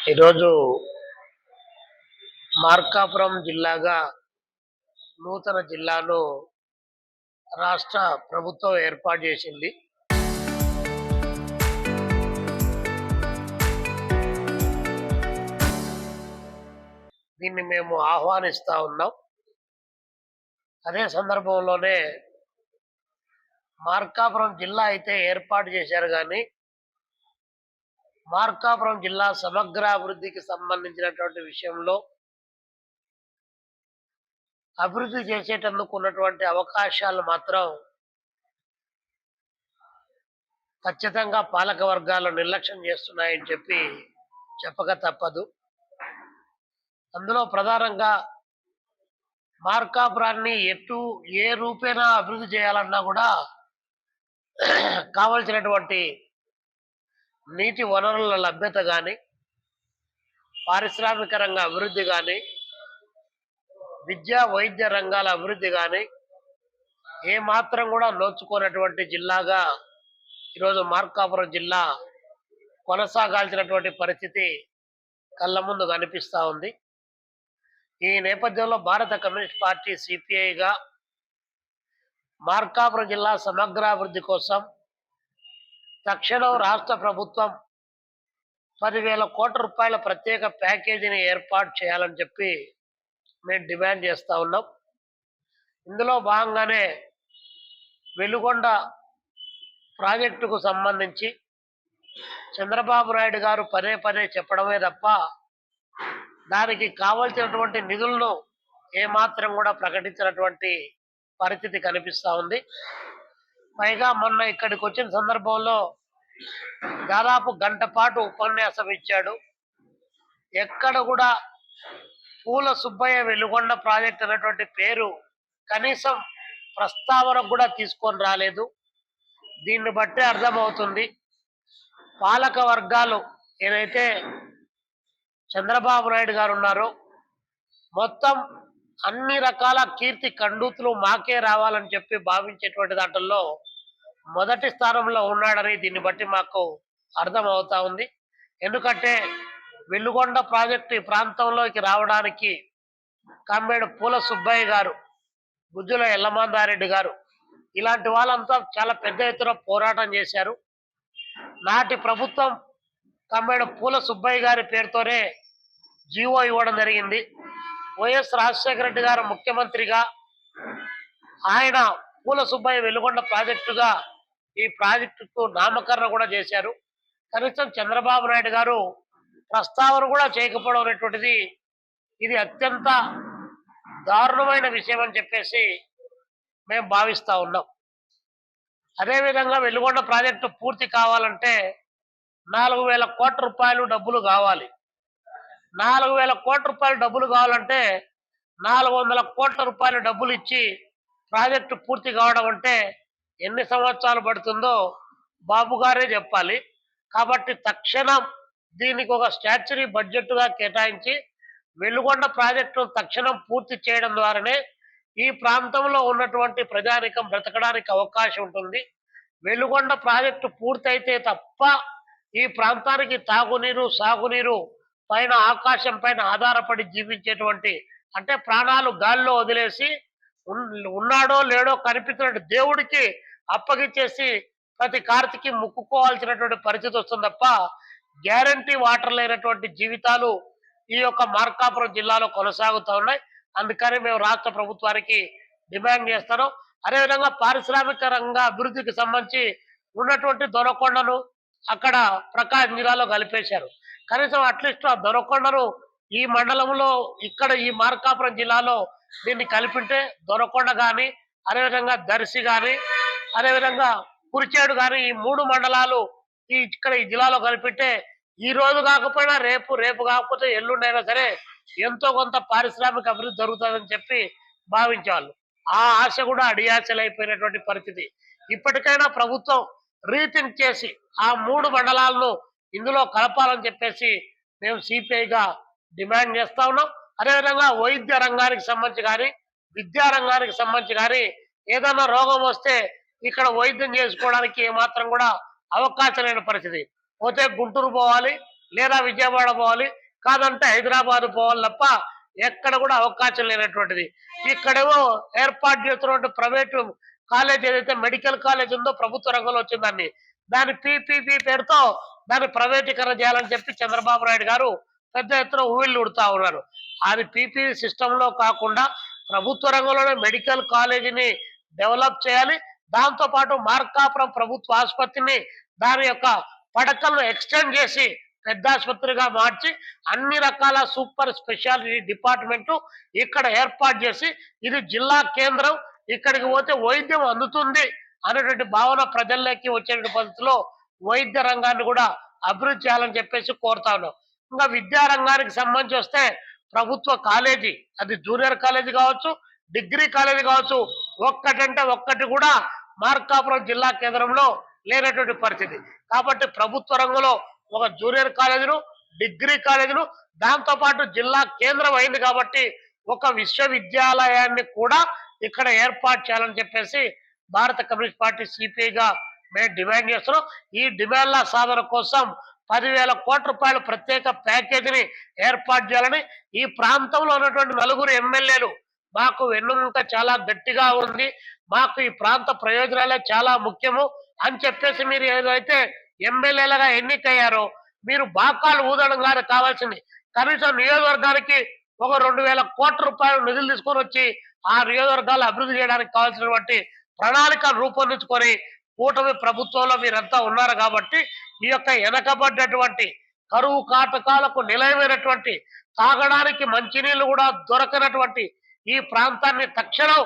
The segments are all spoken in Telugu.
ఈరోజు మార్కాపురం జిల్లాగా నూతన జిల్లాను రాష్ట్ర ప్రభుత్వం ఏర్పాటు చేసింది. దీన్ని మేము ఆహ్వానిస్తా ఉన్నాం. అదే సందర్భంలోనే మార్కాపురం జిల్లా అయితే ఏర్పాటు చేశారు కానీ మార్కాపురం జిల్లా సమగ్ర అభివృద్ధికి సంబంధించినటువంటి విషయంలో అభివృద్ధి చేసేటందుకు ఉన్నటువంటి అవకాశాలు మాత్రం ఖచ్చితంగా పాలక వర్గాలు నిర్లక్ష్యం చేస్తున్నాయని చెప్పక తప్పదు. అందులో ప్రధానంగా మార్కాపురాన్ని ఏ రూపేణా అభివృద్ధి చేయాలన్నా కూడా కావలసినటువంటి నీటి వనరుల లభ్యత కానీ, పారిశ్రామిక రంగ అభివృద్ధి కానీ, విద్యా వైద్య రంగాల అభివృద్ధి కానీ ఏమాత్రం కూడా నోచుకోనటువంటి జిల్లాగా ఈరోజు మార్కాపురం జిల్లా కొనసాగాల్సినటువంటి పరిస్థితి కళ్ళ ముందు కనిపిస్తూ ఉంది. ఈ నేపథ్యంలో భారత కమ్యూనిస్ట్ పార్టీ సిపిఐగా మార్కాపురం జిల్లా సమగ్రాభివృద్ధి కోసం తక్షణం రాష్ట్ర ప్రభుత్వం 10,000 కోట్ల రూపాయల ప్రత్యేక ప్యాకేజీని ఏర్పాటు చేయాలని చెప్పి మేము డిమాండ్ చేస్తూ ఉన్నాం. ఇందులో భాగంగానే వెలుగొండ ప్రాజెక్టుకు సంబంధించి చంద్రబాబు నాయుడు గారు పదే పదే చెప్పడమే తప్ప దానికి కావలసినటువంటి నిధులను ఏమాత్రం కూడా ప్రకటించినటువంటి పరిస్థితి కనిపిస్తూ ఉంది. పైగా మొన్న ఇక్కడికి వచ్చిన సందర్భంలో దాదాపు గంట పాటు ఉపన్యాసం ఇచ్చాడు. ఎక్కడ కూడా పూల సుబ్బయ్య వెలుగొండ ప్రాజెక్ట్ అనేటువంటి పేరు కనీసం ప్రస్తావనకు కూడా తీసుకొని రాలేదు. దీన్ని బట్టే అర్థమవుతుంది పాలక వర్గాలు ఏదైతే చంద్రబాబు నాయుడు గారు ఉన్నారో మొత్తం అన్ని రకాల కీర్తి కండూతులు మాకే రావాలని చెప్పి భావించేటువంటి దాంట్లో మొదటి స్థానంలో ఉన్నాడని దీన్ని బట్టి మాకు అర్థం అవుతా ఉంది. ఎందుకంటే వెలుగొండ ప్రాజెక్టు ఈ ప్రాంతంలోకి రావడానికి కామ్రేడ్ పూల సుబ్బయ్య గారు, గుజ్జుల ఎల్లమందారెడ్డి గారు ఇలాంటి వాళ్ళంతా చాలా పెద్ద ఎత్తున పోరాటం చేశారు. నాటి ప్రభుత్వం కామ్రేడ్ పూల సుబ్బయ్య గారి పేరుతోనే జీవో ఇవ్వడం జరిగింది. వైఎస్ రాజశేఖర రెడ్డి గారు ముఖ్యమంత్రిగా ఆయన పూల సుబ్బయ్య వెలుగొండ ప్రాజెక్టుగా ఈ ప్రాజెక్టుకు నామకరణ కూడా చేశారు. కనీసం చంద్రబాబు నాయుడు గారు ప్రస్తావన కూడా చేయకపోవడం అనేటువంటిది ఇది అత్యంత దారుణమైన విషయం అని చెప్పేసి మేము భావిస్తూ ఉన్నాం. అదేవిధంగా వెలుగొండ ప్రాజెక్టు పూర్తి కావాలంటే 4,000 కోట్ల రూపాయలు డబ్బులు కావాలి. 4,000 కోట్ల రూపాయలు డబ్బులు కావాలంటే 400 కోట్ల రూపాయల డబ్బులు ఇచ్చి ప్రాజెక్టు పూర్తి కావడం అంటే ఎన్ని సంవత్సరాలు పడుతుందో బాబు గారే చెప్పాలి. కాబట్టి తక్షణం దీనికి ఒక స్టాచ్యురీ బడ్జెట్గా కేటాయించి వెలుగొండ ప్రాజెక్టును తక్షణం పూర్తి చేయడం ద్వారానే ఈ ప్రాంతంలో ఉన్నటువంటి ప్రజానికం బ్రతకడానికి అవకాశం ఉంటుంది. వెలుగొండ ప్రాజెక్టు పూర్తయితే తప్ప ఈ ప్రాంతానికి తాగునీరు, సాగునీరు పైన ఆకాశం పైన ఆధారపడి జీవించేటువంటి అంటే ప్రాణాలు గాల్లో వదిలేసి ఉన్నాడో లేడో కనిపించినట్టు దేవుడికి అప్పగించేసి ప్రతి కార్తికి ముక్కుకోవాల్సినటువంటి పరిస్థితి వస్తుంది తప్ప గ్యారంటీ వాటర్ లేనటువంటి జీవితాలు ఈ యొక్క మార్కాపురం జిల్లాలో కొనసాగుతూ ఉన్నాయి. అందుకని మేము రాష్ట్ర ప్రభుత్వానికి డిమాండ్ చేస్తాను. అదేవిధంగా పారిశ్రామిక రంగ అభివృద్ధికి సంబంధించి ఉన్నటువంటి దొనకొండను అక్కడ ప్రకాశం జిల్లాలో కలిపేశారు. కనీసం అట్లీస్ట్ ఆ దొనకొండను ఈ మండలంలో ఇక్కడ ఈ మార్కాపురం జిల్లాలో దీన్ని కలిపింటే దొనకొండ కానీ, అదేవిధంగా దర్శి కానీ, అదేవిధంగా కురిచేడు కానీ ఈ 3 మండలాలు ఇక్కడ ఈ జిల్లాలో కలిపితే ఈ రోజు కాకపోయినా రేపు కాకపోతే ఎల్లుండైనా సరే ఎంతో కొంత పారిశ్రామిక అభివృద్ధి జరుగుతుందని చెప్పి భావించేవాళ్ళు. ఆ ఆశ కూడా అడియాచలైపోయినటువంటి పరిస్థితి. ఇప్పటికైనా ప్రభుత్వం రీథింక్ చేసి ఆ 3 మండలాలను ఇందులో కలపాలని చెప్పేసి మేము సిపిఐగా డిమాండ్ చేస్తా ఉన్నాం. అదేవిధంగా వైద్య రంగానికి సంబంధించి కానీ, విద్యా రంగానికి సంబంధించి కానీ ఏదైనా రోగం వస్తే ఇక్కడ వైద్యం చేసుకోవడానికి ఏమాత్రం కూడా అవకాశం లేని పరిస్థితి. పోతే గుంటూరు పోవాలి, లేదా విజయవాడ పోవాలి, కాదంటే హైదరాబాద్ పోవాలి తప్ప ఎక్కడ కూడా అవకాశం లేనటువంటిది. ఇక్కడేమో ఏర్పాటు చేస్తున్నటువంటి ప్రైవేటు కాలేజ్ ఏదైతే మెడికల్ కాలేజ్ ఉందో ప్రభుత్వ రంగంలో వచ్చిందాన్ని దాని పీపీపీ పేరుతో దాన్ని ప్రైవేటీకరణ చేయాలని చెప్పి చంద్రబాబు నాయుడు గారు పెద్ద ఎత్తున ఊవిళ్ళు ఉడుతా ఉన్నారు. అది పీపీ సిస్టంలో కాకుండా ప్రభుత్వ రంగంలోనే మెడికల్ కాలేజీని డెవలప్ చేయాలి. దాంతో పాటు మార్కాపురం ప్రభుత్వ ఆసుపత్రిని దాని యొక్క పడకలను ఎక్స్టెండ్ చేసి పెద్ద ఆసుపత్రిగా మార్చి అన్ని రకాల సూపర్ స్పెషాలిటీ డిపార్ట్మెంట్ ఇక్కడ ఏర్పాటు చేసి ఇది జిల్లా కేంద్రం, ఇక్కడికి పోతే వైద్యం అందుతుంది అనేటువంటి భావన ప్రజల్లోకి వచ్చేటువంటి పద్ధతిలో వైద్య రంగాన్ని కూడా అభివృద్ధి చేయాలని చెప్పేసి కోరుతా ఉన్నాం. ఇంకా విద్యా రంగానికి సంబంధించి వస్తే ప్రభుత్వ కాలేజీ అది జూనియర్ కాలేజీ కావచ్చు, డిగ్రీ కాలేజీ కావచ్చు, ఒక్కటంటే ఒక్కటి కూడా మార్కాపురం జిల్లా కేంద్రంలో లేనటువంటి పరిస్థితి. కాబట్టి ప్రభుత్వ రంగంలో ఒక జూనియర్ కాలేజీను, డిగ్రీ కాలేజీను, దాంతో పాటు జిల్లా కేంద్రం అయింది కాబట్టి ఒక విశ్వవిద్యాలయాన్ని కూడా ఇక్కడ ఏర్పాటు చేయాలని చెప్పేసి భారత కమ్యూనిస్ట్ పార్టీ సిపిఐగా మేము డిమాండ్ చేస్తున్నాం. ఈ డిమాండ్ల సాధన కోసం 10,000 కోట్ల రూపాయల ప్రత్యేక ప్యాకేజీని ఏర్పాటు చేయాలని ఈ ప్రాంతంలో ఉన్నటువంటి 4 ఎమ్మెల్యేలు మాకు వెన్నుముక చాలా గట్టిగా ఉంది, మాకు ఈ ప్రాంత ప్రయోజనాలే చాలా ముఖ్యము అని చెప్పేసి మీరు ఏదైతే ఎమ్మెల్యేలుగా ఎన్నికయ్యారో మీరు బాకాలు ఊదడం గారు కావాల్సింది. కనీసం నియోజకవర్గానికి ఒక 2,000 కోట్ల రూపాయలు నిధులు తీసుకొని వచ్చి ఆ నియోజకవర్గాలు అభివృద్ధి చేయడానికి కావాల్సినటువంటి ప్రణాళిక రూపొందించుకొని కూటమి ప్రభుత్వంలో మీరంతా ఉన్నారు కాబట్టి ఈ యొక్క వెనకబడ్డటువంటి కరువు కాటకాలకు నిలయమైనటువంటి తాగడానికి మంచినీళ్లు కూడా దొరకనటువంటి ఈ ప్రాంతాన్ని తక్షణం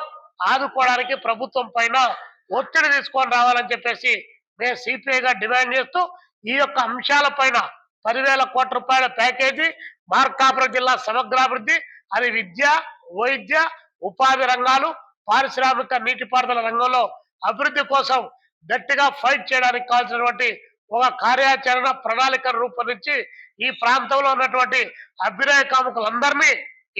ఆదుకోవడానికి ప్రభుత్వం పైన ఒత్తిడి తీసుకొని రావాలని చెప్పేసి మేము సిపిఐగా డిమాండ్ చేస్తూ ఈ యొక్క అంశాలపైన 10,000 కోట్ల రూపాయల ప్యాకేజీ, మార్కాపురం జిల్లా సమగ్రాభివృద్ధి, అది విద్య, వైద్య, ఉపాధి రంగాలు, పారిశ్రామిక నీటిపారుదల రంగంలో అభివృద్ధి కోసం గట్టిగా ఫైట్ చేయడానికి కావాల్సినటువంటి ఒక కార్యాచరణ ప్రణాళికను రూపొందించి ఈ ప్రాంతంలో ఉన్నటువంటి అభ్యుదయ కాముకులందరినీ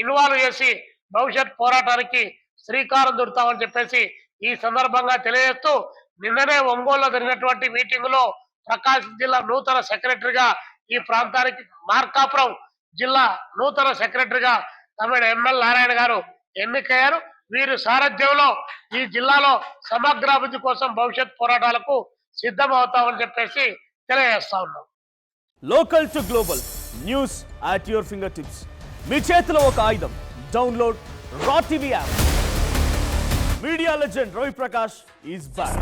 ఇన్వాల్వ్ చేసి భవిష్యత్ పోరాటానికి శ్రీకారం చుడతామని చెప్పేసి ఈ సందర్భంగా తెలియజేస్తూ నిన్ననే ఒంగోలులో జరిగినటువంటి మీటింగ్ లో ప్రకాశం జిల్లా నూతన సెక్రటరీగా ఈ ప్రాంతానికి మార్కాపురం జిల్లా నూతన సెక్రటరీగా తమిళ ఎమ్మెల్యే నారాయణ గారు ఎన్నికయ్యారు. వీరి సారథ్యంలో ఈ జిల్లాలో సమగ్రాభివృద్ధి కోసం భవిష్యత్ పోరాటాలకు సిద్ధమవుతామని చెప్పేసి తెలియజేస్తా ఉన్నాం. Local to global news at your finger tips. మీ చేతిలో ఒక ఆయుధం. డౌన్లోడ్ రా TV app. Media legend Ravi Prakash is back.